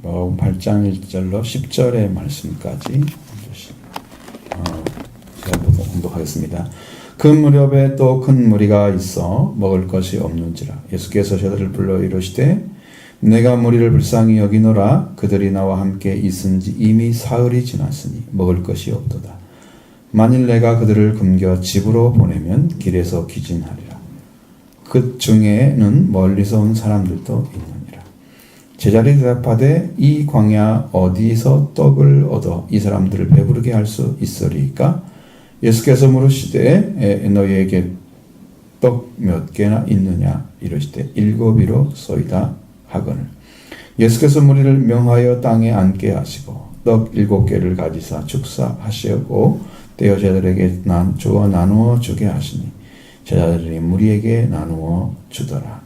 마가복음 8장 1절로 10절의 말씀까지 제가 봉독하겠습니다. 그 무렵에 또 큰 무리가 있어 먹을 것이 없는지라 예수께서 저들을 불러 이르시되 내가 무리를 불쌍히 여기노라. 그들이 나와 함께 있은지 이미 사흘이 지났으니 먹을 것이 없도다. 만일 내가 그들을 굶겨 집으로 보내면 길에서 기진하리라. 그 중에는 멀리서 온 사람들도 있느니라. 제자들이 대답하되 이 광야 어디서 떡을 얻어 이 사람들을 배부르게 할 수 있으리까? 예수께서 물으시되 너희에게 떡 몇 개나 있느냐 이르시되 7이로소이다 하거늘. 예수께서 무리를 명하여 땅에 앉게 하시고 떡 7개를 가지사 축사하시고 떼어 제자들에게 주어 나누어 주게 하시니 제자들이 무리에게 나누어 주더라.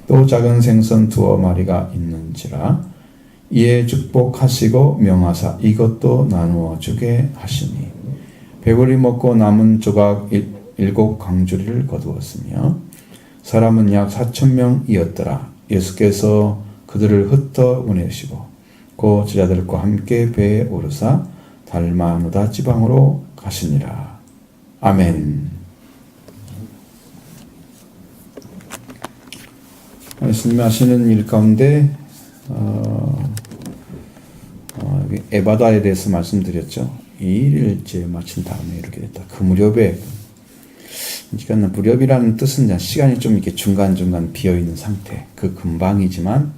또 작은 생선 2마리가 있는지라 이에 축복하시고 명하사 이것도 나누어 주게 하시니 배불리 먹고 남은 조각 7 강주리를 거두었으며 사람은 약 4,000명이었더라. 예수께서 그들을 흩어 보내시고 그 제자들과 함께 배에 오르사 달마누다 지방으로 가시니라. 아멘. 예수님이 하시는 일 가운데 에바다에 대해서 말씀드렸죠. 이 일을 이제 마친 다음에 이렇게 됐다. 그 무렵에, 그러니까 무렵이라는 뜻은 시간이 좀 이렇게 중간중간 비어있는 상태. 그 금방이지만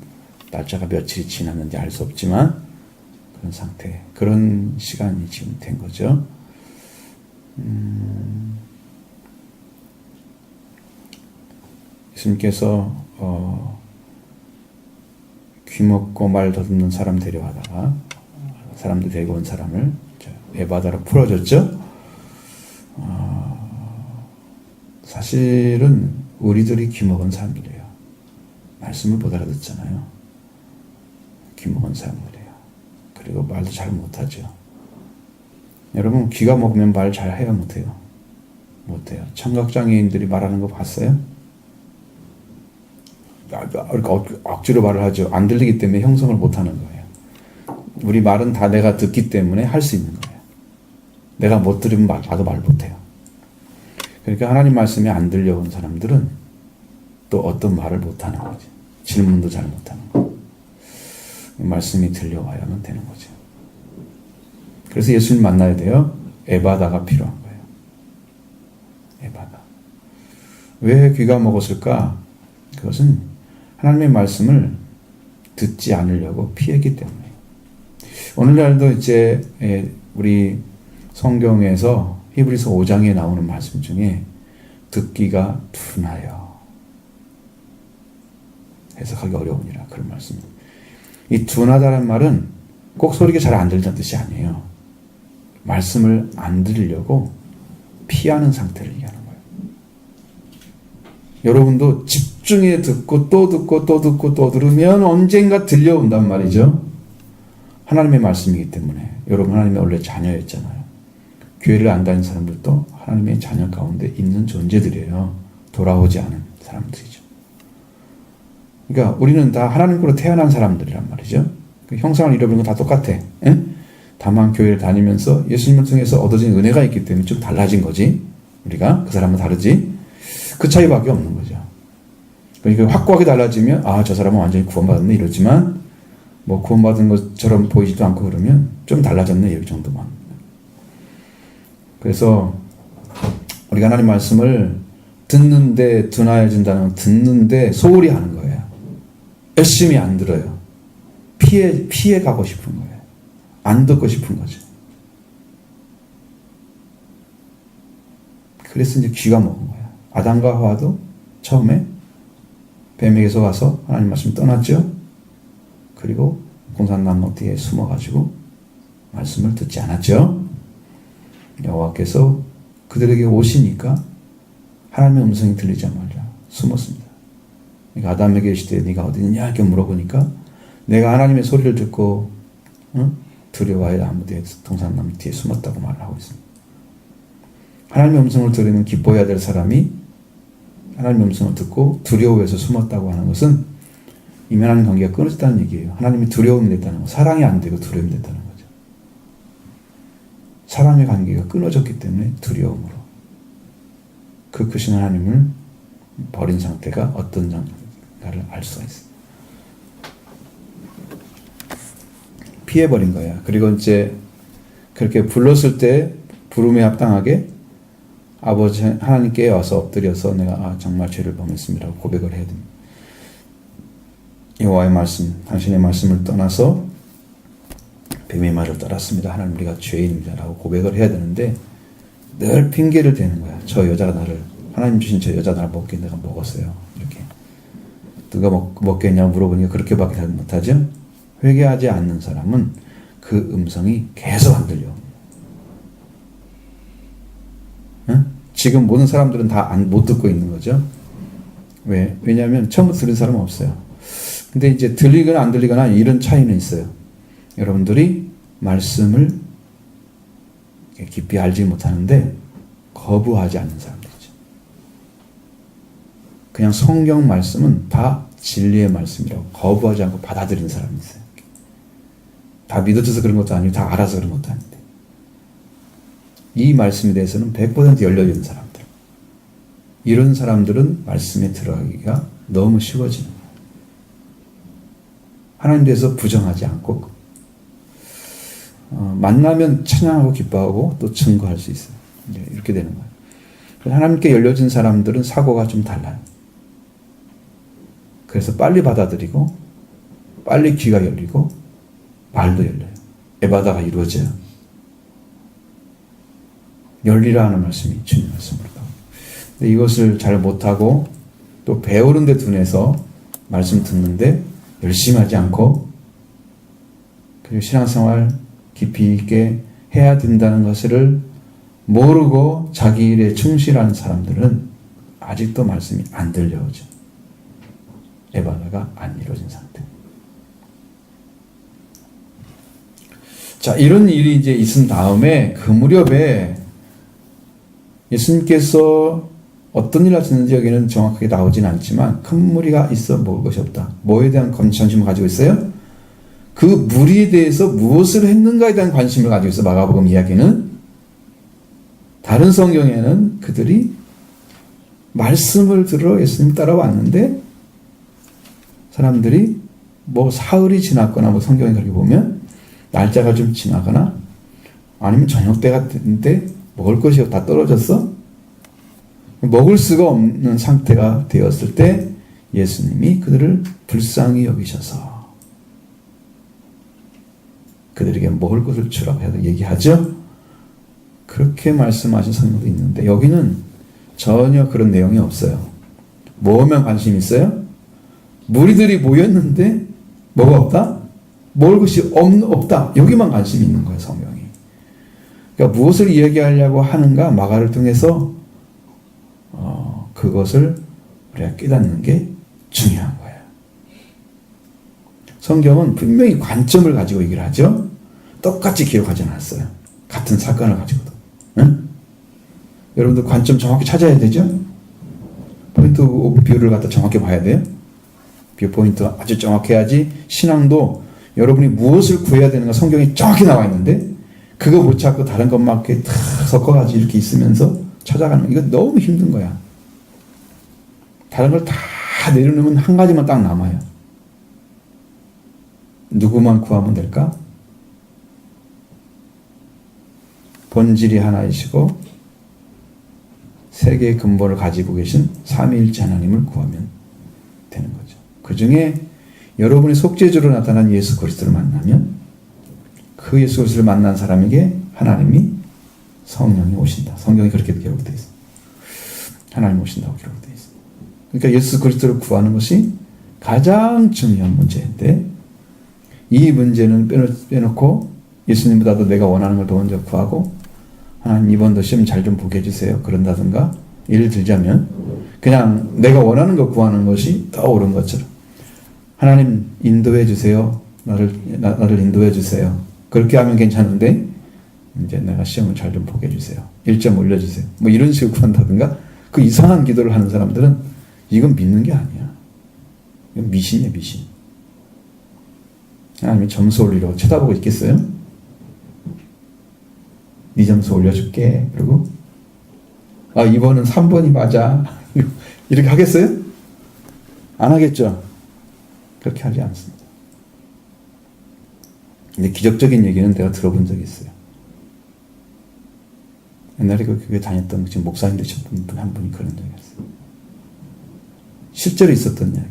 날짜가 며칠이 지났는지 알 수 없지만 그런 상태. 그런 시간이 지금 된 거죠. 예수님께서 귀먹고 말 더듬는 사람 데려가다가 사람들 데리고 온 사람을 에바다로 풀어줬죠. 사실은 우리들이 귀먹은 사람들이에요. 말씀을 못 알아듣잖아요. 귀먹은 사람들이에요. 그리고 말도 잘 못하죠. 여러분 귀가 먹으면 말 잘 해요, 못해요? 못해요. 청각장애인들이 말하는 거 봤어요? 억지로 말을 하죠. 안 들리기 때문에 형성을 못하는 거예요. 우리 말은 다 내가 듣기 때문에 할 수 있는 거예요. 내가 못 들으면 나도 말 못해요. 그러니까 하나님 말씀이 안 들려온 사람들은 또 어떤 말을 못하는 거지. 질문도 잘 못하는 거. 말씀이 들려와야만 되는 거죠. 그래서 예수님 만나야 돼요. 에바다가 필요한 거예요. 에바다. 왜 귀가 먹었을까? 그것은 하나님의 말씀을 듣지 않으려고 피했기 때문에. 오늘날도 이제 우리 성경에서 히브리서 5장에 나오는 말씀 중에 듣기가 둔하여 해석하기 어려우니라 그런 말씀입니다. 이 둔하다는 말은 꼭 소리가 잘 안 들리는 뜻이 아니에요. 말씀을 안 들으려고 피하는 상태를 얘기하는 거예요. 여러분도 집중해 듣고 또 듣고 또 듣고 또 들으면 언젠가 들려온단 말이죠. 하나님의 말씀이기 때문에. 여러분 하나님의 원래 자녀였잖아요. 교회를 안 다니는 사람들도 하나님의 자녀 가운데 있는 존재들이에요. 돌아오지 않은 사람들이죠. 그러니까 우리는 다 하나님으로 태어난 사람들이란 말이죠. 그 형상을 잃어버린 건 다 똑같아. 에? 다만 교회를 다니면서 예수님을 통해서 얻어진 은혜가 있기 때문에 좀 달라진 거지. 우리가 그 사람은 다르지. 그 차이밖에 없는 거죠. 그러니까 확고하게 달라지면 저 사람은 완전히 구원받았네 이러지만 뭐 구원받은 것처럼 보이지도 않고 그러면 좀 달라졌네 이 정도만. 그래서 우리가 하나님 말씀을 듣는데 둔하여진다는 건 듣는데 소홀히 하는 거예요. 열심히 안 들어요. 피해 가고 싶은 거예요. 안 듣고 싶은 거죠. 그래서 이제 귀가 먹은 거예요. 아담과 하와도 처음에 뱀에게서 와서 하나님 말씀 떠났죠. 그리고 공산나무 뒤에 숨어가지고 말씀을 듣지 않았죠. 여호와께서 그들에게 오시니까 하나님의 음성이 들리자마자 숨었습니다. 그러니까 아담에게 이르시되 네가 어디 있느냐 이렇게 물어보니까 내가 하나님의 소리를 듣고 두려워하여 나무 뒤에 동산나무 뒤에 숨었다고 말을 하고 있습니다. 하나님의 음성을 들으면 기뻐해야 될 사람이 하나님의 음성을 듣고 두려워해서 숨었다고 하는 것은 이면 하나님 관계가 끊어졌다는 얘기예요. 하나님이 두려움이 됐다는 거. 사랑이 안 되고 두려움이 됐다는 거죠. 사랑의 관계가 끊어졌기 때문에 두려움으로 그 크신 하나님을 버린 상태가 어떤 상태인가를 알 수가 있어요. 피해버린 거야. 그리고 이제 그렇게 불렀을 때 부름에 합당하게 아버지 하나님께 와서 엎드려서 내가 정말 죄를 범했습니다라고 고백을 해야 됩니다. 여호와의 말씀, 당신의 말씀을 떠나서 뱀의 말을 따랐습니다. 하나님 우리가 죄인입니다라고 고백을 해야 되는데 늘 핑계를 대는 거야. 저 여자가 나를 하나님 주신 저 여자 나를 먹게 내가 먹었어요. 이렇게 누가 먹게 했냐고 물어보니까 그렇게밖에 못하죠. 회개하지 않는 사람은 그 음성이 계속 안 들려. 응? 지금 모든 사람들은 다 못 듣고 있는 거죠. 왜? 왜냐하면 처음부터 들은 사람은 없어요. 근데 이제 들리거나 안 들리거나 이런 차이는 있어요. 여러분들이 말씀을 깊이 알지 못하는데 거부하지 않는 사람들이죠. 그냥 성경 말씀은 다 진리의 말씀이라고 거부하지 않고 받아들이는 사람이 있어요. 다 믿어져서 그런 것도 아니고 다 알아서 그런 것도 아닌데 이 말씀에 대해서는 100% 열려있는 사람들, 이런 사람들은 말씀에 들어가기가 너무 쉬워지는 거예요. 하나님 대해서 부정하지 않고 만나면 찬양하고 기뻐하고 또 증거할 수 있어요. 이렇게 되는 거예요. 그래서 하나님께 열려진 사람들은 사고가 좀 달라요. 그래서 빨리 받아들이고 빨리 귀가 열리고 말도 열려요. 에바다가 이루어져요. 열리라 하는 말씀이 주님 말씀으로. 근데 이것을 잘 못하고 또 배우는 데 둔해서 말씀 듣는데 열심히 하지 않고 그리고 신앙생활 깊이 있게 해야 된다는 것을 모르고 자기 일에 충실한 사람들은 아직도 말씀이 안 들려오죠. 에바다가 안 이루어진 상태. 자, 이런 일이 이제 있은 다음에 그 무렵에 예수님께서 어떤 일을 하셨는지 여기는 정확하게 나오진 않지만 큰 무리가 있어 먹을 것이 없다. 뭐에 대한 관심을 가지고 있어요? 그 무리에 대해서 무엇을 했는가에 대한 관심을 가지고 있어. 마가복음 이야기는 다른 성경에는 그들이 말씀을 들으러 예수님 따라왔는데 사람들이 뭐 사흘이 지났거나 뭐 성경에 그렇게 보면 날짜가 좀 지나거나 아니면 저녁 때가 됐는데 먹을 것이 다 떨어졌어? 먹을 수가 없는 상태가 되었을 때 예수님이 그들을 불쌍히 여기셔서 그들에게 먹을 것을 주라고 얘기하죠. 그렇게 말씀하신 성경도 있는데 여기는 전혀 그런 내용이 없어요. 뭐만 관심이 있어요? 무리들이 모였는데 뭐가 없다? 먹을 것이 없다. 여기만 관심이 있는 거예요, 성경이. 그러니까 무엇을 이야기하려고 하는가 마가를 통해서 그것을 우리가 깨닫는 게 중요한 거예요. 성경은 분명히 관점을 가지고 얘기를 하죠. 똑같이 기록하지 않았어요. 같은 사건을 가지고도. 응? 여러분들 관점 정확히 찾아야 되죠. 포인트 오브 뷰를 갖다 정확히 봐야 돼요. 뷰 포인트 아주 정확해야지 신앙도 여러분이 무엇을 구해야 되는가 성경이 정확히 나와 있는데 그거 못 찾고 다른 것만 이렇게 다 섞어가지고 이렇게 있으면서 찾아가는 이거 너무 힘든 거야. 다른 걸 다 내려놓으면 한 가지만 딱 남아요. 누구만 구하면 될까? 본질이 하나이시고 세계의 근본을 가지고 계신 삼위일체 하나님을 구하면 되는 거죠. 그 중에 여러분이 속죄주로 나타난 예수 그리스도를 만나면 그 예수 그리스도를 만난 사람에게 하나님이 성령이 오신다. 성경이 그렇게 기록되어 있습니다. 하나님 오신다고 기록되어 있습니다. 그러니까 예수 그리스도를 구하는 것이 가장 중요한 문제인데 이 문제는 빼놓고 예수님보다도 내가 원하는 걸 더 먼저 구하고 하나님 이번도 시험 잘 좀 보게 해주세요. 그런다든가 예를 들자면 그냥 내가 원하는 거 구하는 것이 더 옳은 것처럼 하나님 인도해 주세요. 나를 인도해 주세요. 그렇게 하면 괜찮은데 이제 내가 시험을 잘 좀 보게 해주세요. 1점 올려주세요. 뭐 이런 식으로 구한다든가 그 이상한 기도를 하는 사람들은 이건 믿는 게 아니야. 이건 미신이야, 미신. 하나님이 점수 올리려고 쳐다보고 있겠어요? 네 점수 올려줄게. 그리고 이번은 3번이 맞아. 이렇게 하겠어요? 안 하겠죠? 그렇게 하지 않습니다. 근데 기적적인 얘기는 내가 들어본 적이 있어요. 옛날에 그 교회 다녔던 지금 목사님 되셨던 분 한 분이 그런 적이 있어요. 실제로 있었던 이야기.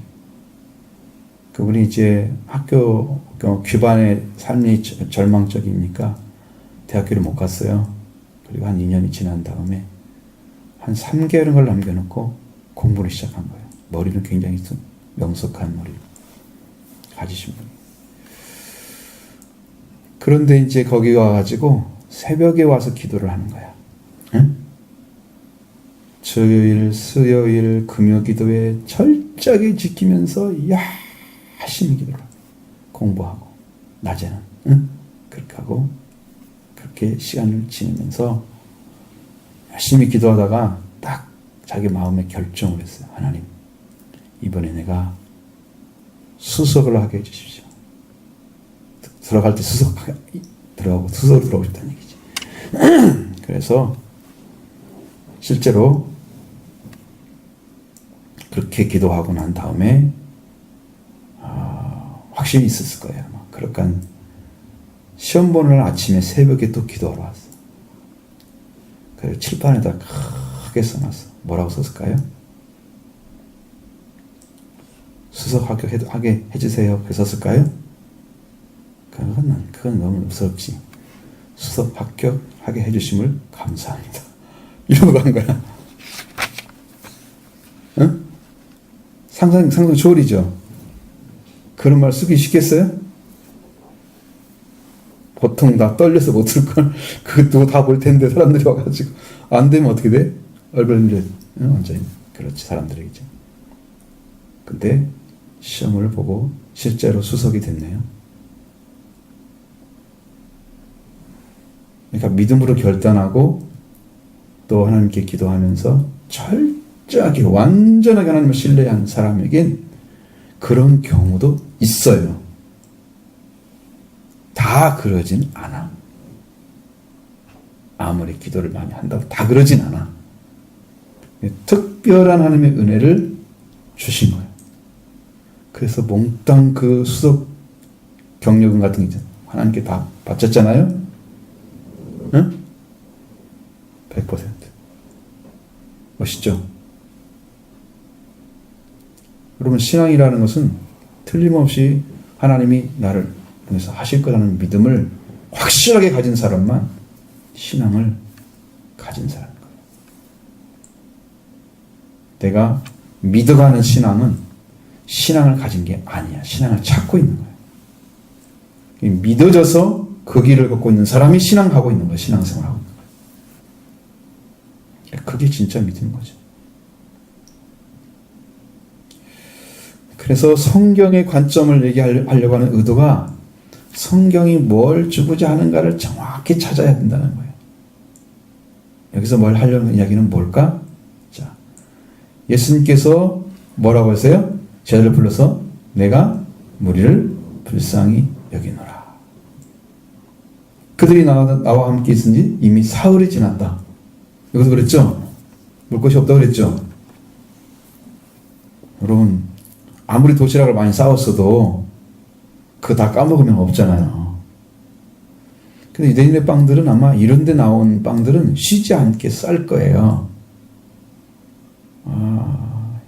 그분이 이제 학교 귀반의 삶이 절망적이니까 대학교를 못 갔어요. 그리고 한 2년이 지난 다음에 한 3개월인 걸 남겨놓고 공부를 시작한 거예요. 머리는 굉장히 명석한 머리를 가지신 분이. 그런데 이제 거기 와가지고 새벽에 와서 기도를 하는 거야. 응? 주일, 수요일, 금요 기도에 철저하게 지키면서 열심히 기도를 하고 공부하고 낮에는 그렇게 하고 그렇게 시간을 지내면서 열심히 기도하다가 딱 자기 마음에 결정을 했어요. 하나님, 이번에 내가 수석을 하게 해주십시오. 들어갈 때 수석 들어가고 수석으로 들어오고 싶다는 얘기지. 그래서 실제로 그렇게 기도하고 난 다음에 확신이 있었을 거예요. 그러니까 시험 보는 날 아침에 새벽에 또 기도하러 왔어. 그래서 칠판에다 크게 써놨어. 뭐라고 썼을까요? 수석 합격하게 해주세요. 그렇게 썼을까요? 그건 너무 무섭지. 수석 합격하게 해주심을 감사합니다. 이러고 간 거야. 응? 상상 초월이죠. 그런 말 쓰기 쉽겠어요? 보통 다 떨려서 못 들걸. 그것도 다 볼 텐데 사람들이 와가지고 안 되면 어떻게 돼? 얼굴 완전히 그렇지 사람들이겠죠. 근데 시험을 보고 실제로 수석이 됐네요. 그러니까 믿음으로 결단하고 또 하나님께 기도하면서 철저하게 완전하게 하나님을 신뢰한 사람에겐 그런 경우도 있어요. 다 그러진 않아. 아무리 기도를 많이 한다고 다 그러진 않아. 특별한 하나님의 은혜를 주신 거예요. 그래서 몽땅 그 수석 경력금 같은 게 하나님께 다 바쳤잖아요. 응? 100%. 멋있죠? 여러분, 신앙이라는 것은 틀림없이 하나님이 나를 통해서 하실 거라는 믿음을 확실하게 가진 사람만 신앙을 가진 사람인 거예요. 내가 믿어가는 신앙은 신앙을 가진 게 아니야. 신앙을 찾고 있는 거예요. 믿어져서 그 길을 걷고 있는 사람이 신앙하고 있는 거예요. 신앙생활하고 있는 거예요. 그게 진짜 믿는 거죠. 그래서 성경의 관점을 얘기하려고 하는 의도가 성경이 뭘 주고자 하는가를 정확히 찾아야 된다는 거예요. 여기서 뭘 하려는 이야기는 뭘까? 자, 예수님께서 뭐라고 하세요? 제자를 불러서 내가 무리를 불쌍히 여기노라. 그들이 나와 함께 있은지 이미 사흘이 지났다. 여기서 그랬죠? 물 것이 없다고 그랬죠? 여러분, 아무리 도시락을 많이 싸웠어도 그거 다 까먹으면 없잖아요. 근데 유대인의 빵들은 아마 이런 데 나온 빵들은 쉬지 않게 쌀 거예요.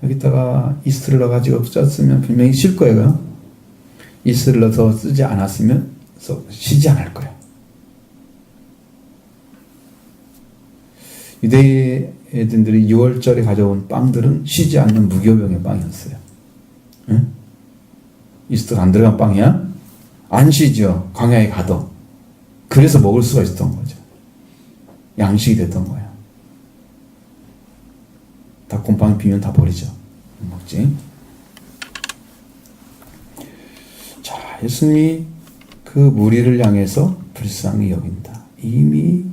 여기다가 이스트를 넣어가지고 쪘으면 분명히 쉴 거예요. 이스트를 넣어서 쓰지 않았으면 쉬지 않을 거예요. 유대인들이 6월절에 가져온 빵들은 쉬지 않는 무교병의 빵이었어요. 응? 이스트가 안 들어간 빵이야? 안 쉬죠. 광야에 가도. 그래서 먹을 수가 있었던 거죠. 양식이 됐던 거예요. 다 곰팡이 비면 다 버리죠. 먹지. 자, 예수님이 그 무리를 향해서 불쌍히 여긴다. 이미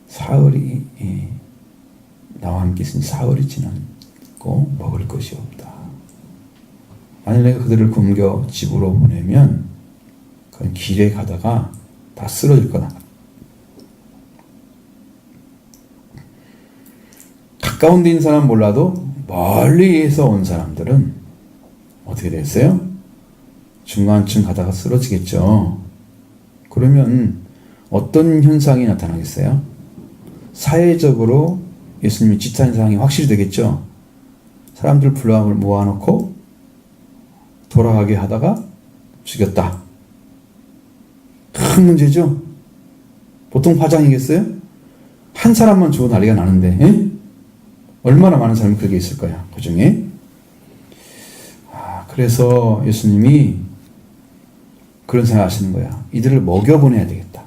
사흘이 나와 함께 있으니 사흘이 지났고 먹을 것이 없다. 만약 내가 그들을 굶겨 집으로 보내면 그건 길에 가다가 다 쓰러질 거다. 가까운 데 있는 사람은 몰라도 멀리에서 온 사람들은 어떻게 됐어요? 중간쯤 가다가 쓰러지겠죠. 그러면 어떤 현상이 나타나겠어요? 사회적으로 예수님이 지탄 현상이 확실히 되겠죠. 사람들 불러 모아놓고 돌아가게 하다가 죽였다. 큰 문제죠. 보통 파장이겠어요? 한 사람만 죽어 난리가 나는데, 에? 얼마나 많은 사람이 그게 있을 거야, 그 중에. 그래서 예수님이 그런 생각 하시는 거야. 이들을 먹여보내야 되겠다.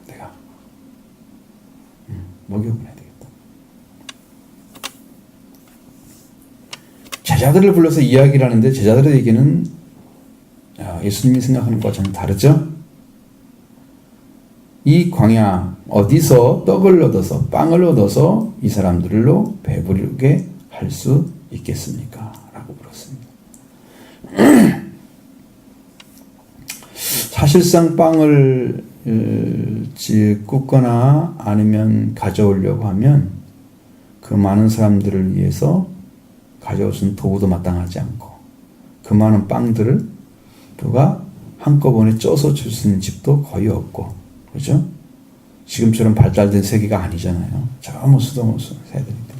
내가. 먹여보내야 되겠다. 제자들을 불러서 이야기를 하는데 제자들의 얘기는 예수님이 생각하는 것과 전혀 다르죠? 이 광야 어디서 떡을 얻어서 빵을 얻어서 이 사람들로 배부르게 할 수 있겠습니까? 라고 물었습니다. 사실상 빵을 굽거나 아니면 가져오려고 하면 그 많은 사람들을 위해서 가져올 수 있는 도구도 마땅하지 않고 그 많은 빵들을 누가 한꺼번에 쪄서 줄 수 있는 집도 거의 없고, 그렇죠? 지금처럼 발달된 세계가 아니잖아요. 저 수도무수 세대인데.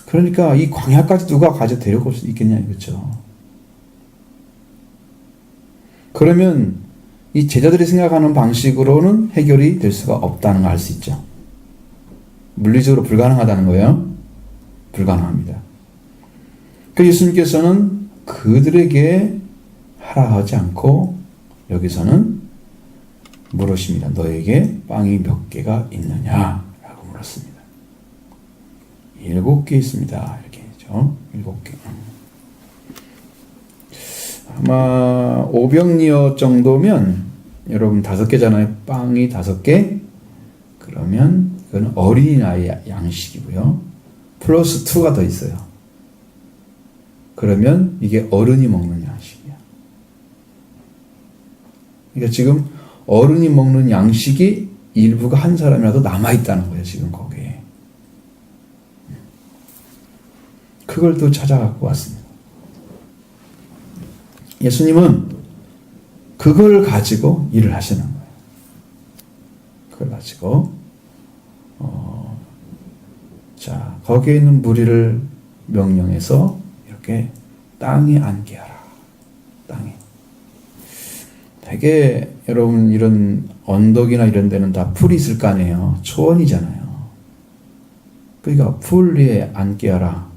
그러니까 이 광야까지 누가 가져 데려올 수 있겠냐 이거죠. 그러면 이 제자들이 생각하는 방식으로는 해결이 될 수가 없다는 걸 알 수 있죠. 물리적으로 불가능하다는 거예요. 불가능합니다. 그 예수님께서는 그들에게 하라 하지 않고 여기서는 물으십니다. 너에게 빵이 몇 개가 있느냐? 라고 물었습니다. 7개 있습니다. 이렇게 했죠. 7개. 아마 500리어 정도면 여러분 5개잖아요. 빵이 5개. 그러면 그건 어린아이 양식이고요. 플러스 2가 더 있어요. 그러면 이게 어른이 먹는 양식이야. 그러니까 지금 어른이 먹는 양식이 일부가 한 사람이라도 남아있다는 거예요. 지금 거기에. 그걸 또 찾아갖고 왔습니다. 예수님은 그걸 가지고 일을 하시는 거예요. 그걸 가지고 거기에 있는 무리를 명령해서 이렇게 땅에 앉게 하라. 땅에. 되게 여러분 이런 언덕이나 이런 데는 다 풀이 있을 거 아니에요. 초원이잖아요. 그러니까 풀 위에 앉게 하라.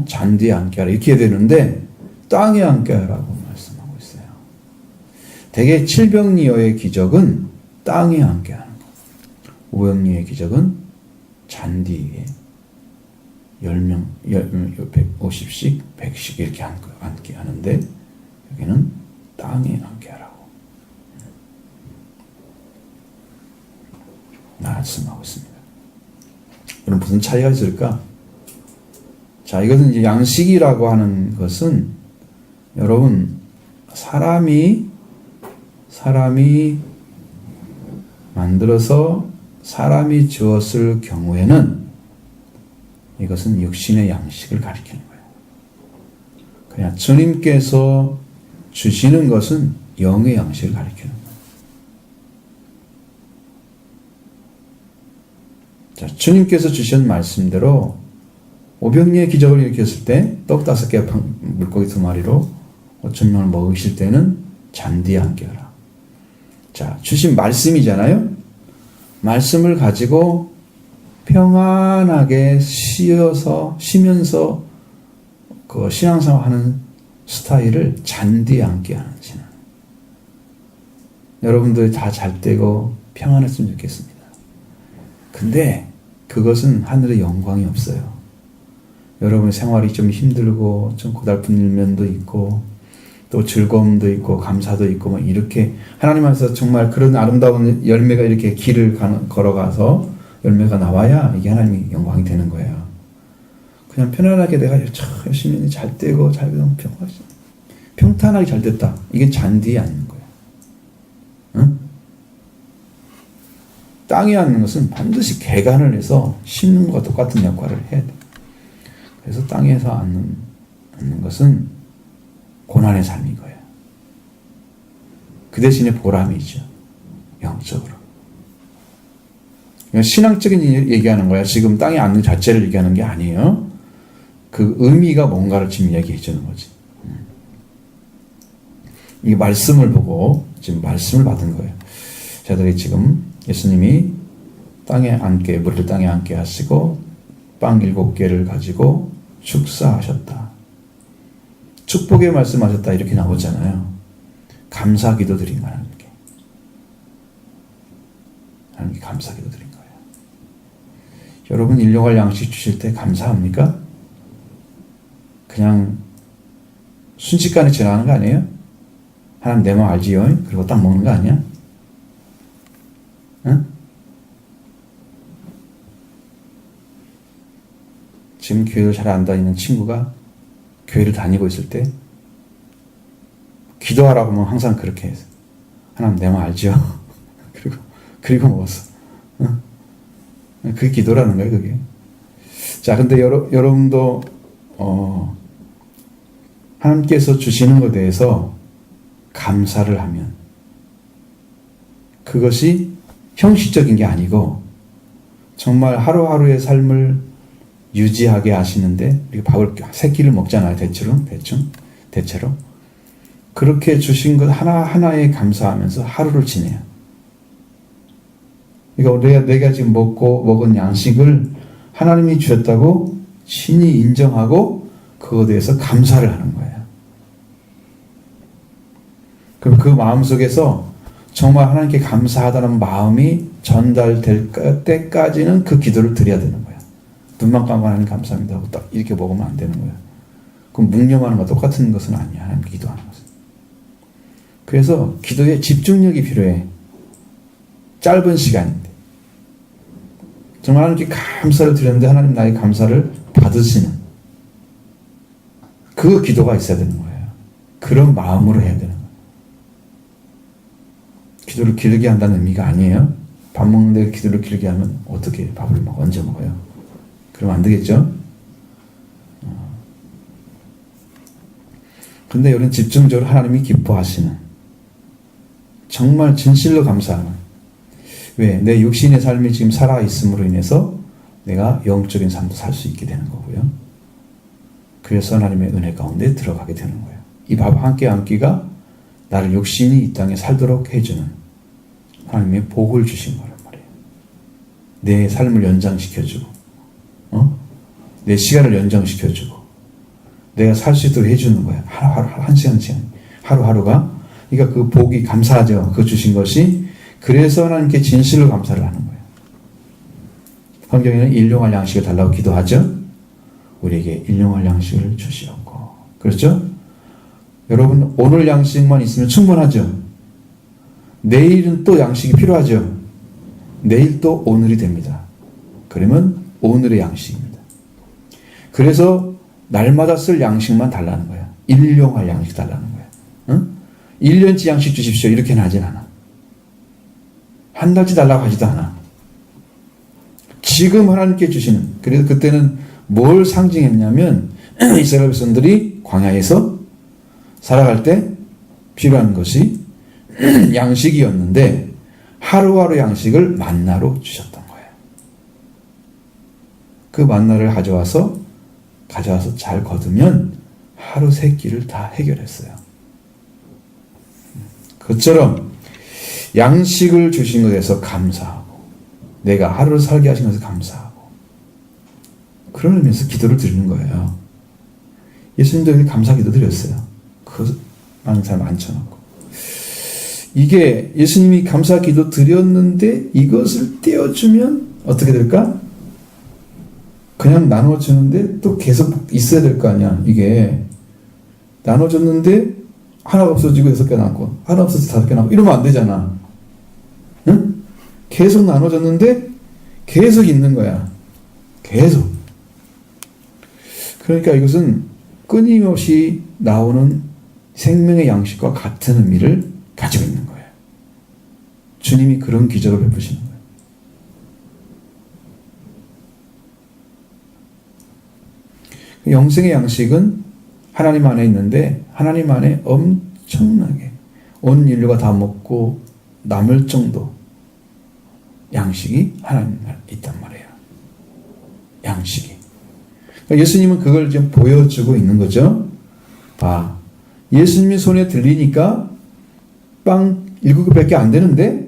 잔디에 앉게 하라. 이렇게 해야 되는데 땅에 앉게 하라고 말씀하고 있어요. 되게 칠병리어의 기적은 땅에 앉게 하는 거. 오병리어의 기적은 잔디 위에 10명, 150씩, 100씩 이렇게 앉게 하는데 여기는 땅에 앉게 하라고 말씀하고 있습니다. 그럼 무슨 차이가 있을까? 자, 이것은 이제 양식이라고 하는 것은 여러분 사람이 만들어서 사람이 주었을 경우에는 이것은 육신의 양식을 가리키는 거예요. 그냥 주님께서 주시는 것은 영의 양식을 가리키는 거예요. 자, 주님께서 주신 말씀대로 오병리의 기적을 일으켰을 때 떡 5개 물고기 2마리로 5,000명을 먹으실 때는 잔디에 앉게 하라. 자, 주신 말씀이잖아요. 말씀을 가지고 평안하게 쉬면서 그 신앙생활 하는 스타일을 잔디에 앉게 하는 신앙. 여러분들이 다 잘 되고 평안했으면 좋겠습니다. 근데 그것은 하늘의 영광이 없어요. 여러분의 생활이 좀 힘들고 좀 고달픈 일면도 있고 또 즐거움도 있고 감사도 있고 뭐 이렇게 하나님 안에서 정말 그런 아름다운 열매가 이렇게 길을 걸어가서 열매가 나와야 이게 하나님의 영광이 되는 거예요. 그냥 편안하게 내가 열심히 잘 되고 잘 되고 평탄하게 잘 됐다. 이게 잔디에 앉는 거예요. 땅에 앉는 것은 반드시 개간을 해서 심는 것과 똑같은 역할을 해야 돼. 그래서 땅에서 앉는 것은 고난의 삶인 거예요. 그 대신에 보람이죠. 영적으로. 신앙적인 얘기하는 거야. 지금 땅에 앉는 자체를 얘기하는 게 아니에요. 그 의미가 뭔가를 지금 얘기해 주는 거지. 이 말씀을 보고 지금 말씀을 받은 거예요. 저들이 지금 예수님이 물을 땅에 앉게 하시고 빵 7개를 가지고 축사하셨다. 축복의 말씀하셨다 이렇게 나오잖아요. 감사 기도 드린 거예요. 하나님께 감사 기도 드린 거예요. 여러분 일용할 양식 주실 때 감사합니까? 그냥 순식간에 지나가는 거 아니에요? 하나님 내 마음 알지요? 그리고 딱 먹는 거 아니야? 응? 지금 교회를 잘 안 다니는 친구가 교회를 다니고 있을 때 기도하라고 하면 항상 그렇게 해서 하나님 내 마음 알지요? 그리고 먹었어. 응? 그게 기도라는 거예요, 그게. 자, 근데 여러분도 하나님께서 주시는 것에 대해서 감사를 하면 그것이 형식적인 게 아니고 정말 하루하루의 삶을 유지하게 하시는데 우리가 밥을 3끼를 먹잖아요. 대체로 그렇게 주신 것 하나하나에 감사하면서 하루를 지내요. 그러니까 내가 지금 먹은 양식을 하나님이 주셨다고 신이 인정하고 그거에 대해서 감사를 하는 거예요. 그럼 그 마음속에서 정말 하나님께 감사하다는 마음이 전달될 때까지는 그 기도를 드려야 되는 거야. 눈만 감고 하나님 감사합니다 하고 딱 이렇게 먹으면 안 되는 거야. 그럼 묵념하는 것과 똑같은 것은 아니야. 하나님 기도하는 것은. 그래서 기도에 집중력이 필요해. 짧은 시간인데. 정말 하나님께 감사를 드렸는데 하나님 나의 감사를 받으시는 그 기도가 있어야 되는 거예요. 그런 마음으로 해야 되는 거예요. 기도를 길게 한다는 의미가 아니에요. 밥 먹는데 기도를 길게 하면 어떻게 밥을 언제 먹어요? 그러면 안 되겠죠? 근데 이런 집중적으로 하나님이 기뻐하시는 정말 진실로 감사하는 왜? 내 육신의 삶이 지금 살아있음으로 인해서 내가 영적인 삶도 살 수 있게 되는 거고요. 그래서 하나님의 은혜 가운데 들어가게 되는 거예요. 이 밥 한 끼 한 끼가 나를 육신이 이 땅에 살도록 해주는 하나님의 복을 주신 거란 말이에요. 내 삶을 연장시켜주고 내 시간을 연장시켜주고 내가 살 수 있도록 해주는 거예요. 하루하루 한 시간 하루하루가 그러니까 그 복이 감사하죠. 그 주신 것이 그래서 하나님께 진실로 감사를 하는 거예요. 성경에는 일용할 양식을 달라고 기도하죠. 우리에게 일용할 양식을 주시옵고 그렇죠? 여러분 오늘 양식만 있으면 충분하죠. 내일은 또 양식이 필요하죠. 내일 또 오늘이 됩니다. 그러면 오늘의 양식입니다. 그래서 날마다 쓸 양식만 달라는 거예요. 일용할 양식 달라는 거예요. 응? 1년치 양식 주십시오. 이렇게는 하진 않아. 한 달치 달라고 하지도 않아. 지금 하나님께 주시는 그래서 그때는 뭘 상징했냐면 이스라엘 백성들이 광야에서 살아갈 때 필요한 것이 양식이었는데 하루하루 양식을 만나로 주셨던 거예요. 그 만나를 가져와서 잘 거두면 하루 3끼를 다 해결했어요. 그것처럼 양식을 주신 것에 대해서 감사하고 내가 하루를 살게 하신 것에 감사하고 그런 의미에서 기도를 드리는 거예요. 예수님도 감사 기도 드렸어요. 그 많은 사람 앉혀놓고 이게 예수님이 감사 기도 드렸는데 이것을 떼어주면 어떻게 될까? 그냥 나눠주는데 또 계속 있어야 될 거 아니야. 이게 나눠줬는데 하나가 없어지고 6개 남고 하나 없어지고 5개 남고 이러면 안 되잖아. 응? 계속 나눠줬는데 계속 있는 거야. 계속. 그러니까 이것은 끊임없이 나오는 생명의 양식과 같은 의미를 가지고 있는 거예요. 주님이 그런 기적을 베푸시는 거예요. 영생의 양식은 하나님 안에 있는데 하나님 안에 엄청나게 온 인류가 다 먹고 남을 정도 양식이 하나님 안에 있단 말이에요. 양식이. 그러니까 예수님은 그걸 지금 보여주고 있는 거죠. 봐. 예수님이 손에 들리니까 빵 7개밖에 안 되는데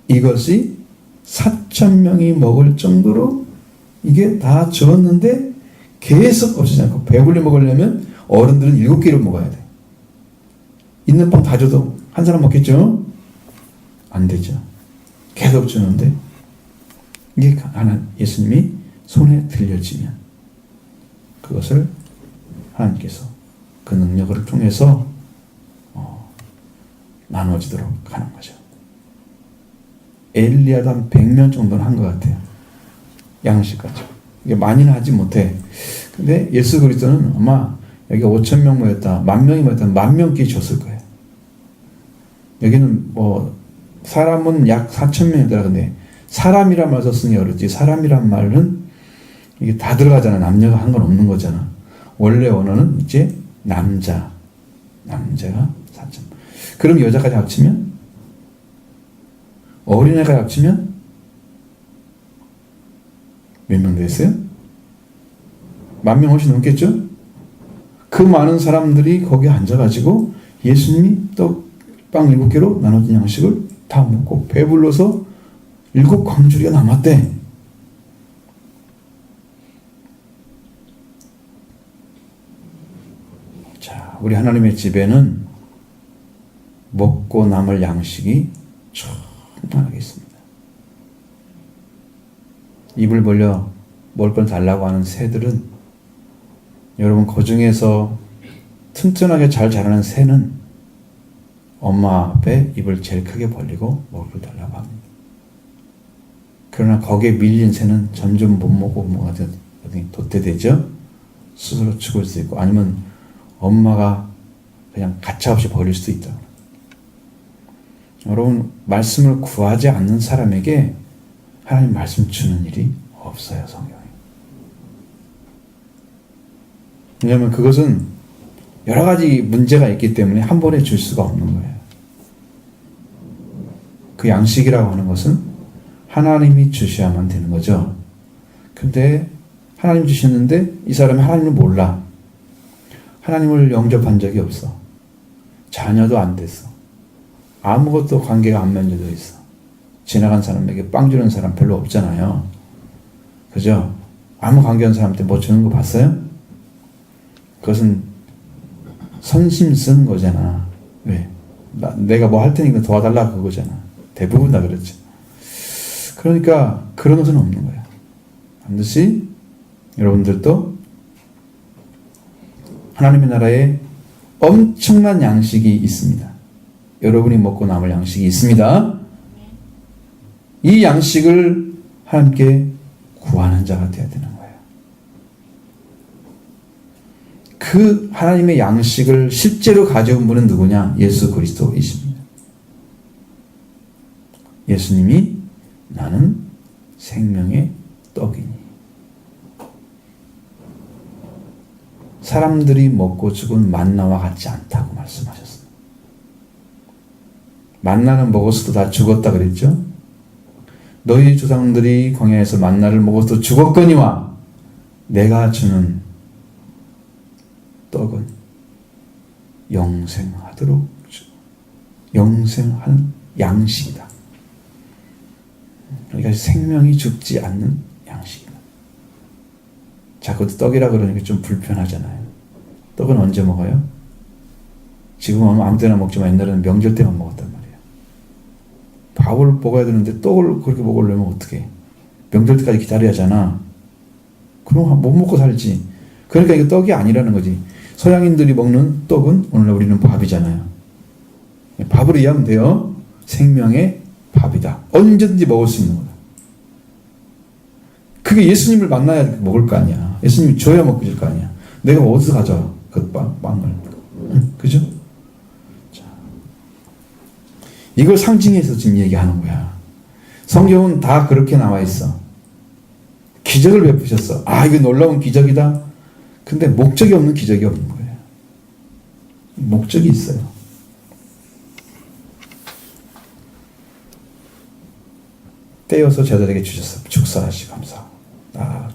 이것이 4,000명이 먹을 정도로 이게 다 주었는데 계속 없어지지 않고 배불리 먹으려면 어른들은 7개를 먹어야 돼. 있는 빵 다 줘도 한 사람 먹겠죠? 안 되죠. 계속 주는데 이게 하나 예수님이 손에 들려지면 그것을 하나님께서 그 능력을 통해서 나눠지도록 하는 거죠. 엘리야도 한 100명 정도는 한 것 같아요. 양식 가지고. 이게 많이는 하지 못해. 근데 예수 그리스도는 아마 여기 5,000명 모였다, 10,000명이 모였다, 10,000명끼리 줬을 거예요. 여기는 뭐 사람은 약 4,000명이더라. 근데 사람이란 말 썼으니 어렵지. 사람이란 말은 이게 다 들어가잖아. 남녀가 한 건 없는 거잖아. 원래 언어는 이제 남자가 4,000명. 그럼 여자까지 합치면 어린애까지 합치면 몇 명 됐어요? 10,000명 훨씬 넘겠죠? 그 많은 사람들이 거기에 앉아가지고 예수님이 또 빵 7개로 나눠진 양식을 다 먹고 배불러서 7광주리가 남았대. 자, 우리 하나님의 집에는 먹고 남을 양식이 충분하게 있습니다. 입을 벌려 먹을 걸 달라고 하는 새들은 여러분 그 중에서 튼튼하게 잘 자라는 새는 엄마 앞에 입을 제일 크게 벌리고 먹을 걸 달라고 합니다. 그러나 거기에 밀린 새는 점점 못 먹고 뭐가 도태되죠. 스스로 죽을 수 있고 아니면 엄마가 그냥 가차없이 버릴 수도 있다. 여러분 말씀을 구하지 않는 사람에게 하나님 말씀 주는 일이 없어요. 성경에. 왜냐하면 그것은 여러 가지 문제가 있기 때문에 한 번에 줄 수가 없는 거예요. 그 양식이라고 하는 것은 하나님이 주셔야만 되는 거죠. 근데 하나님 주셨는데 이 사람이 하나님을 몰라. 하나님을 영접한 적이 없어. 자녀도 안 됐어. 아무것도 관계가 안 맺어져 있어. 지나간 사람에게 빵 주는 사람 별로 없잖아요. 그죠? 아무 관계 없는 사람한테 뭐 주는 거 봤어요? 그것은 선심 쓰는 거잖아. 왜? 내가 뭐 할 테니까 도와달라 그거잖아. 대부분 다 그렇죠. 그러니까 그런 것은 없는 거야. 반드시 여러분들도 하나님의 나라에 엄청난 양식이 있습니다. 여러분이 먹고 남을 양식이 있습니다. 이 양식을 하나님께 구하는 자가 되어야 되는 거예요. 그 하나님의 양식을 실제로 가져온 분은 누구냐? 예수 그리스도이십니다. 예수님이 나는 생명의 떡이니 사람들이 먹고 죽은 만나와 같지 않다고 말씀하셨습니다. 만나는 먹었어도 다 죽었다 그랬죠? 너희 조상들이 광야에서 만나를 먹어서 죽었거니와 내가 주는 떡은 영생하도록 영생하는 양식이다. 그러니까 생명이 죽지 않는 양식이다. 자꾸 떡이라 그러니까 좀 불편하잖아요. 떡은 언제 먹어요? 지금은 아무 때나 먹지만 옛날에는 명절 때만 먹었단 말이에요. 밥을 먹어야 되는데 떡을 그렇게 먹으려면 어떻게? 명절 때까지 기다려야 하잖아. 그럼 못 먹고 살지. 그러니까 이게 떡이 아니라는 거지. 서양인들이 먹는 떡은 오늘날 우리는 밥이잖아요. 밥으로 이해하면 돼요. 생명의 밥이다. 언제든지 먹을 수 있는 거다. 그게 예수님을 만나야 먹을 거 아니야. 예수님이 줘야 먹을 거 아니야. 내가 어디서 가져와 그 빵을. 그죠? 자, 이걸 상징해서 지금 얘기하는 거야. 성경은 다 그렇게 나와 있어. 기적을 베푸셨어. 아, 이거 놀라운 기적이다. 근데 목적이 없는 기적이 없는 거예요. 목적이 있어요. 떼어서 제자들에게 주셨어. 축사하시 감사하고